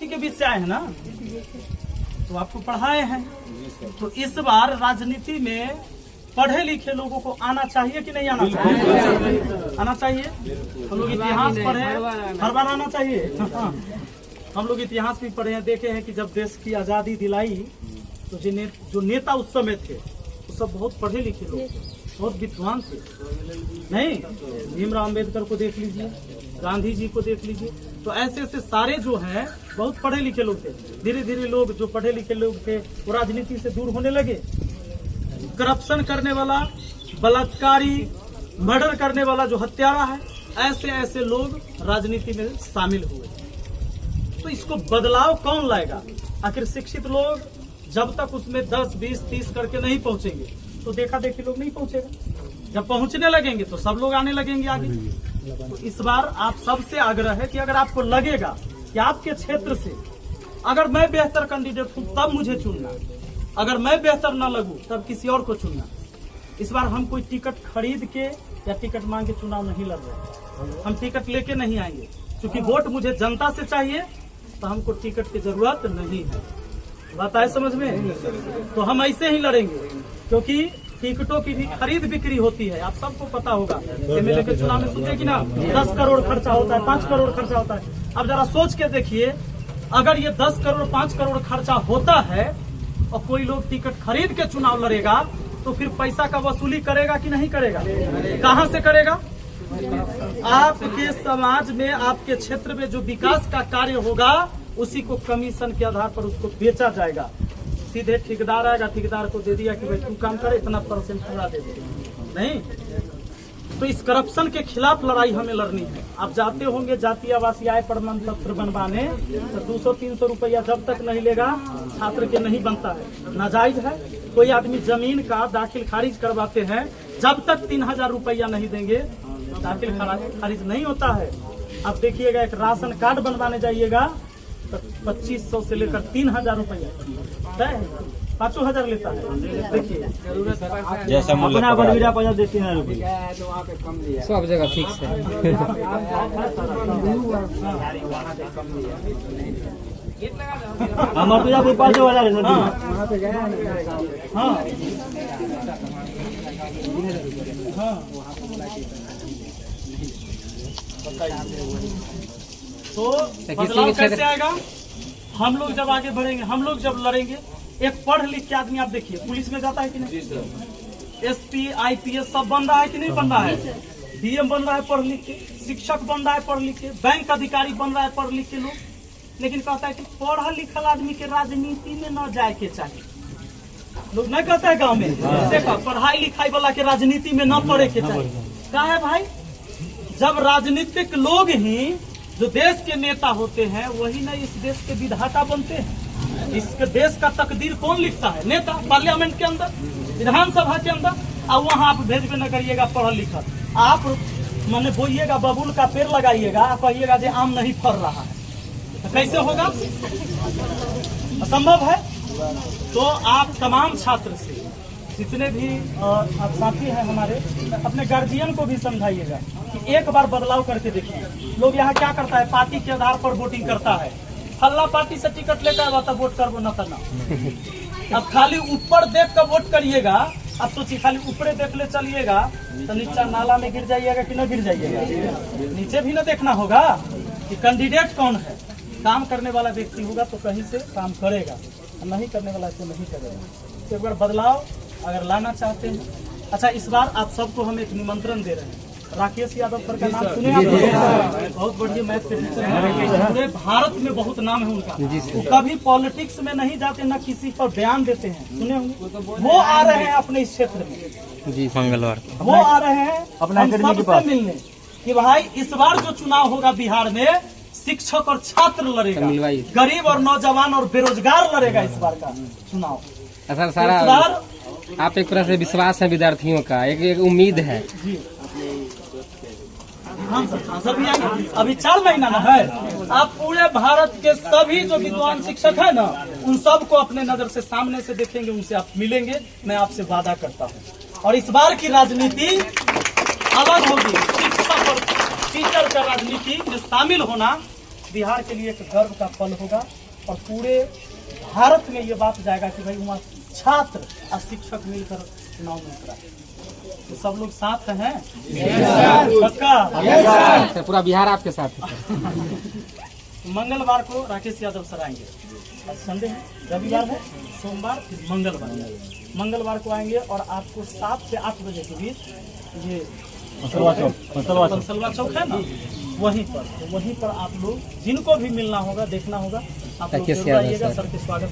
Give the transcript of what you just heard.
के बीच से आए हैं ना, तो आपको पढ़ाए हैं। तो इस बार राजनीति में पढ़े लिखे लोगों को आना चाहिए कि नहीं आना चाहिए? आना चाहिए। हम लोग इतिहास पढ़े, हर बार आना चाहिए। हम लोग इतिहास भी पढ़े हैं, देखे हैं कि जब देश की आजादी दिलाई तो जो नेता उस समय थे वो सब बहुत पढ़े लिखे लोग थे, बहुत विद्वान थे। नहीं, भीमराव अम्बेडकर को देख लीजिए, गांधी जी को देख लीजिए, तो ऐसे ऐसे सारे जो हैं बहुत पढ़े लिखे लोग थे। धीरे धीरे लोग जो पढ़े लिखे लोग थे वो राजनीति से दूर होने लगे। करप्शन करने वाला, बलात्कारी, मर्डर करने वाला जो हत्यारा है, ऐसे ऐसे लोग राजनीति में शामिल हुए। तो इसको बदलाव कौन लाएगा? आखिर शिक्षित लोग जब तक उसमें 10, 20, 30 करके नहीं पहुंचेंगे तो देखा देखी लोग नहीं पहुंचेगा। जब पहुंचने लगेंगे तो सब लोग आने लगेंगे आगे। तो इस बार आप सबसे आग्रह है कि अगर आपको लगेगा कि आपके क्षेत्र से अगर मैं बेहतर कैंडिडेट हूं तब मुझे चुनना, अगर मैं बेहतर ना लगूं तब किसी और को चुनना। इस बार हम कोई टिकट खरीद के या टिकट मांग के चुनाव नहीं लड़ रहे। हम टिकट लेके नहीं आएंगे, क्योंकि वोट मुझे जनता से चाहिए, तो हमको टिकट की जरूरत नहीं है। बात आए समझ में? तो हम ऐसे ही लड़ेंगे, क्योंकि टिकटों की भी खरीद बिक्री होती है। आप सबको पता होगा, एमएलए के चुनाव में सुनते कि ना 10 करोड़ खर्चा होता है, 5 करोड़ खर्चा होता है। अब जरा सोच के देखिए, अगर ये 10 करोड़ 5 करोड़ खर्चा होता है और कोई लोग टिकट खरीद के चुनाव लड़ेगा, तो फिर पैसा का वसूली करेगा कि नहीं करेगा? कहाँ से करेगा? आपके समाज में, आपके क्षेत्र में जो विकास का कार्य होगा उसी को कमीशन के आधार पर उसको बेचा जाएगा। सीधे ठेकेदार आएगा, ठेकेदार को दे दिया कि भाई तू काम करे, इतना % पूरा दे दे। नहीं, तो इस करप्शन के खिलाफ लड़ाई हमें लड़नी है। आप जाते होंगे जातीय आवासीय आय प्रमाण पत्र बनवाने, तो 200-300 रुपया जब तक नहीं लेगा छात्र के नहीं बनता है, नाजायज है। कोई आदमी जमीन का दाखिल खारिज करवाते हैं, जब तक 3000 रुपया नहीं देंगे दाखिल खारिज नहीं होता है। आप देखिएगा, एक राशन कार्ड बनवाने जाइएगा तो 2500 से लेकर 3000 रुपया, 5000 लेता है। देखिए, जैसा अपना बलवीरा पैसा देते हैं सब जगह ठीक से। हमारे तो कोई 5000 है। हाँ हाँ, तो बदलाव कैसे आएगा? हम लोग जब आगे बढ़ेंगे, हम लोग जब लड़ेंगे। एक पढ़ लिख के आदमी, आप देखिए पुलिस में जाता है कि नहीं, SP, IPS सब बन रहा है कि नहीं बन रहा है? DM बन रहा है पढ़ लिख के, शिक्षक बन रहा है पढ़ लिख के, बैंक अधिकारी बन रहा है पढ़ लिख के लोग। लेकिन कहता है कि पढ़ा लिखल आदमी के राजनीति में न जाए के चाहिए। लोग नहीं कहते हैं गाँव में, देखो पढ़ाई लिखाई वाला के राजनीति में न पड़े के चाहिए। क्या है भाई, जब राजनीतिक लोग ही जो देश के नेता होते हैं वही न इस देश के विधाता बनते हैं। इस देश का तकदीर कौन लिखता है? नेता, पार्लियामेंट के अंदर, विधानसभा के अंदर। अब वहाँ आप भेजबे न करिएगा पढ़ा लिखा, आप माने बोइएगा बबूल का पेड़ लगाइएगा, कहिएगा जो आम नहीं फल रहा है, तो कैसे होगा? असंभव है। तो आप तमाम छात्र से, जितने भी आप साथी हैं हमारे, अपने गार्जियन को भी समझाइएगा कि एक बार बदलाव करके देखिए। लोग यहाँ क्या करता है, पार्टी के आधार पर वोटिंग करता है। फल्ला पार्टी से टिकट लेकर आवा तो वोट करबो न करना। अब खाली ऊपर देख कर वोट करिएगा। अब सोचिए, खाली ऊपरे देख ले चलिएगा तो नीचे नाला में गिर जाइएगा कि न गिर जाइएगा? नीचे भी न देखना होगा कि कैंडिडेट कौन है। काम करने वाला व्यक्ति होगा तो कहीं से काम करेगा, नहीं करने वाला तो नहीं करेगा। तो एक बार बदलाव अगर लाना चाहते हैं। अच्छा, इस बार आप सबको हम एक निमंत्रण दे रहे हैं। राकेश यादव सर का नाम सुने आप? बहुत बढ़िया मैथ के टीचर हैं, पूरे भारत में बहुत नाम है उनका। वो कभी पॉलिटिक्स में नहीं जाते, न किसी पर बयान देते हैं, सुने होंगे। वो आ रहे हैं अपने इस क्षेत्र में जी, मंगलवार वो आ रहे हैं हम सबसे मिलने कि भाई इस बार जो चुनाव होगा बिहार में, शिक्षक और छात्र लड़ेगा, गरीब और नौजवान और बेरोजगार लड़ेगा इस बार का चुनाव। सर, सारा आप एक तरह से विश्वास है विद्यार्थियों का, एक उम्मीद है जी। हाँ सर, भी आएंगे। अभी 4 महीना ना है। आप पूरे भारत के सभी जो विद्वान शिक्षक है ना, उन सब को अपने नजर से सामने से देखेंगे, उनसे आप मिलेंगे, मैं आपसे वादा करता हूँ। और इस बार की राजनीति अलग होगी। शिक्षक और टीचर का राजनीति में शामिल होना बिहार के लिए एक गर्व का पल होगा और पूरे भारत में ये बात जाएगा कि भाई वहाँ छात्र और शिक्षक मिलकर चुनाव में उतरा। तो सब लोग साथ हैं पक्का? पूरा बिहार आपके साथ है। मंगलवार को राकेश यादव सर आएंगे। आज संडे है, रविवार है, सोमवार, फिर मंगलवार को आएंगे और आपको 7 से 8 बजे के बीच ये कंसलवा चौक है ना, वहीं पर आप लोग जिनको भी मिलना होगा, देखना होगा, आप लोग जरूर आइएगा। सर के स्वागत